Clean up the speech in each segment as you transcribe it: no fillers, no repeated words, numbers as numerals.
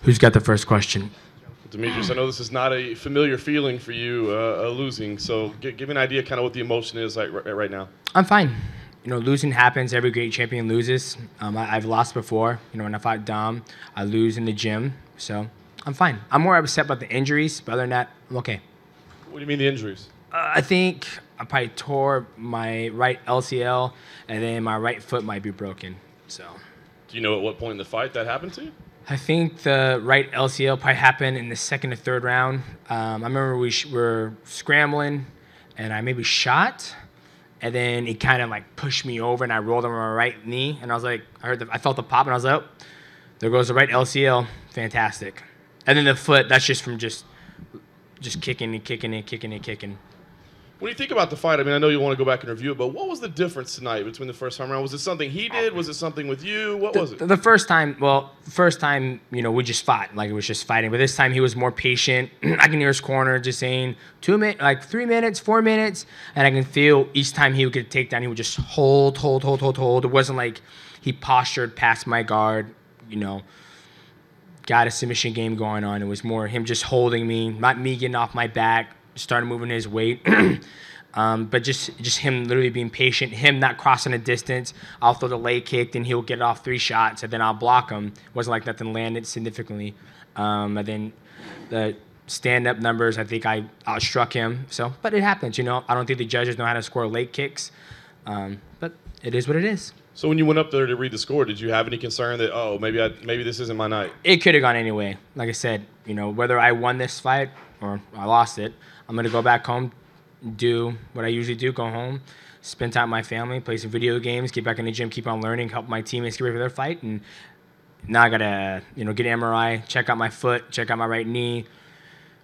Who's got the first question? Demetrious, I know this is not a familiar feeling for you, losing. So give me an idea kind of what the emotion is like right now. I'm fine. You know, losing happens. Every great champion loses. I've lost before. You know, when I fought Dom, I lose in the gym. So I'm fine. I'm more upset about the injuries, but other than that, I'm okay. What do you mean the injuries? I think I probably tore my right LCL, and then my right foot might be broken. So. Do you know at what point in the fight that happened to you? I think the right LCL probably happened in the second or third round. I remember we were scrambling, and I maybe shot, and then it kind of like pushed me over, and I rolled on my right knee, and I was like, I felt the pop, and I was like, oh, there goes the right LCL, fantastic. And then the foot, that's just from just kicking and kicking and kicking and kicking. When you think about the fight, I mean, I know you want to go back and review it, but what was the difference tonight between the first time around? Was it something he did? Was it something with you? What was it? The first time, you know, we just fought. Like, it was just fighting. But this time, he was more patient. I can hear his corner just saying 2 minutes, like 3 minutes, 4 minutes. And I can feel each time he would get a takedown, he would just hold. It wasn't like he postured past my guard, you know, got a submission game going on. It was more him just holding me, not me getting off my back, started moving his weight. But just him literally being patient, him not crossing a distance. I'll throw the leg kick, and he'll get off 3 shots, and then I'll block him. It wasn't like nothing landed significantly. And then the stand-up numbers, I think I outstruck him. So, but it happens, you know. I don't think the judges know how to score leg kicks. But it is what it is. So when you went up there to read the score, did you have any concern that, oh, maybe this isn't my night? It could have gone anyway. Like I said, you know, whether I won this fight or I lost it, I'm going to go back home, do what I usually do, go home, spend time with my family, play some video games, get back in the gym, keep on learning, help my teammates get ready for their fight. And now I got to, you know, get an MRI, check out my foot, check out my right knee,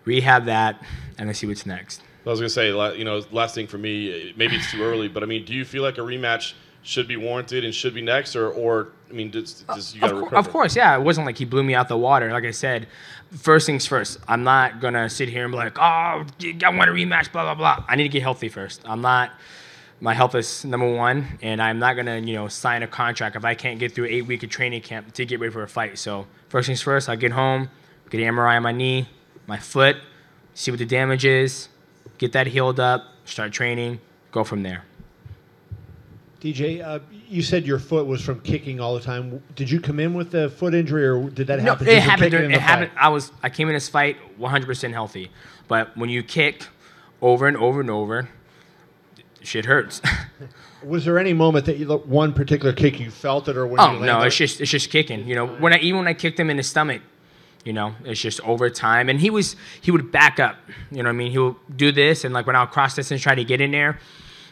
rehab that, and then see what's next. I was going to say, you know, last thing for me, maybe it's too early, but I mean, do you feel like a rematch should be warranted and should be next, or I mean, does you got to recover? Of course, yeah. It wasn't like he blew me out the water. Like I said, first things first. I'm not gonna sit here and be like, oh, I want a rematch, blah blah blah. I need to get healthy first. My health is number one, and I'm not gonna, you know, sign a contract if I can't get through 8 weeks of training camp to get ready for a fight. So first things first, I'll get home, get an MRI on my knee, my foot, see what the damage is, get that healed up, start training, go from there. DJ, you said your foot was from kicking all the time. Did you come in with a foot injury, or did that happen? No, it happened. It happened. I came in this fight 100% healthy, but when you kick over and over and over, shit hurts. Was there any moment that one particular kick you felt it, or when? Oh no, it's just kicking. You know, even when I kicked him in the stomach, you know, it's just over time. And he would back up. You know what I mean? He would do this, and like when I'll cross distance, try to get in there.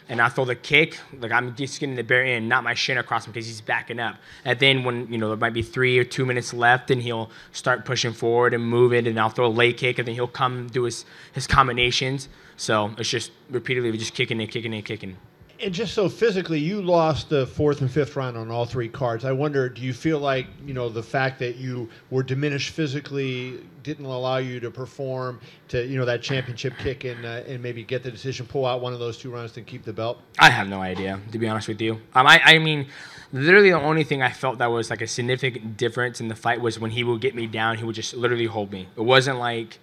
And I throw the kick, like I'm just getting the bare end, not my shin across him because he's backing up. And then when, you know, there might be 3 or 2 minutes left, then he'll start pushing forward and move it, and I'll throw a leg kick, and then he'll come do his combinations. So it's just repeatedly just kicking and kicking and kicking. And just so physically, you lost the 4th and 5th round on all 3 cards. I wonder, do you feel like, you know, the fact that you were diminished physically didn't allow you to perform to, you know, that championship kick and maybe get the decision, pull out one of those 2 rounds to keep the belt? I have no idea, to be honest with you. I mean, literally the only thing I felt that was like a significant difference in the fight was when he would get me down, he would just literally hold me. It wasn't like,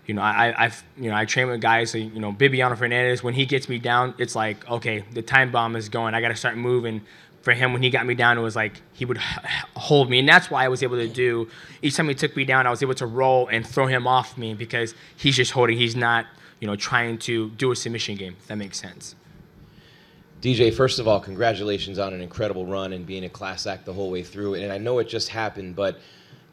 you know, I train with guys, like, you know, Bibiano Fernandez. When he gets me down, it's like, okay, the time bomb is going. I got to start moving. For him, when he got me down, it was like he would hold me, and that's why I was able to do. Each time he took me down, I was able to roll and throw him off me because he's just holding. He's not, you know, trying to do a submission game. If that makes sense. DJ, first of all, congratulations on an incredible run and being a class act the whole way through. And I know it just happened, but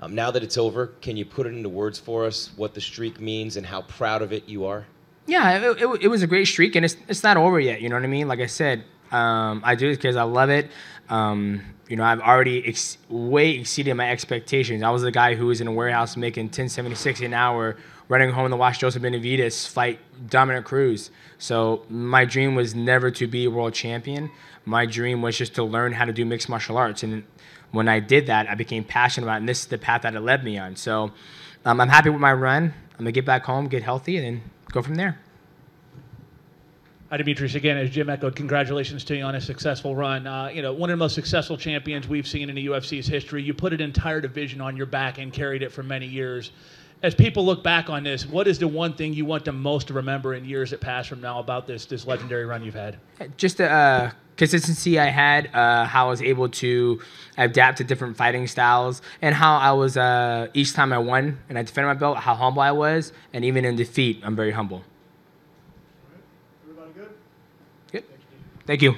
now that it's over, can you put it into words for us what the streak means and how proud of it you are? Yeah, it was a great streak, and it's not over yet. You know what I mean? Like I said, I do it because I love it. You know, I've already way exceeded my expectations. I was the guy who was in a warehouse making $10.76 an hour, running home to watch Joseph Benavidez fight Dominic Cruz. So my dream was never to be a world champion. My dream was just to learn how to do mixed martial arts. And when I did that, I became passionate about it, and this is the path that it led me on. So I'm happy with my run. I'm going to get back home, get healthy, and then go from there. Hi, Demetrious. Again, as Jim echoed, congratulations to you on a successful run. One of the most successful champions we've seen in the UFC's history. You put an entire division on your back and carried it for many years. As people look back on this, what is the one thing you want them most to remember in years that pass from now about this legendary run you've had? Just the consistency I had, how I was able to adapt to different fighting styles, and how I was, each time I won and I defended my belt, how humble I was, and even in defeat, I'm very humble. Everybody good? Good. Thank you.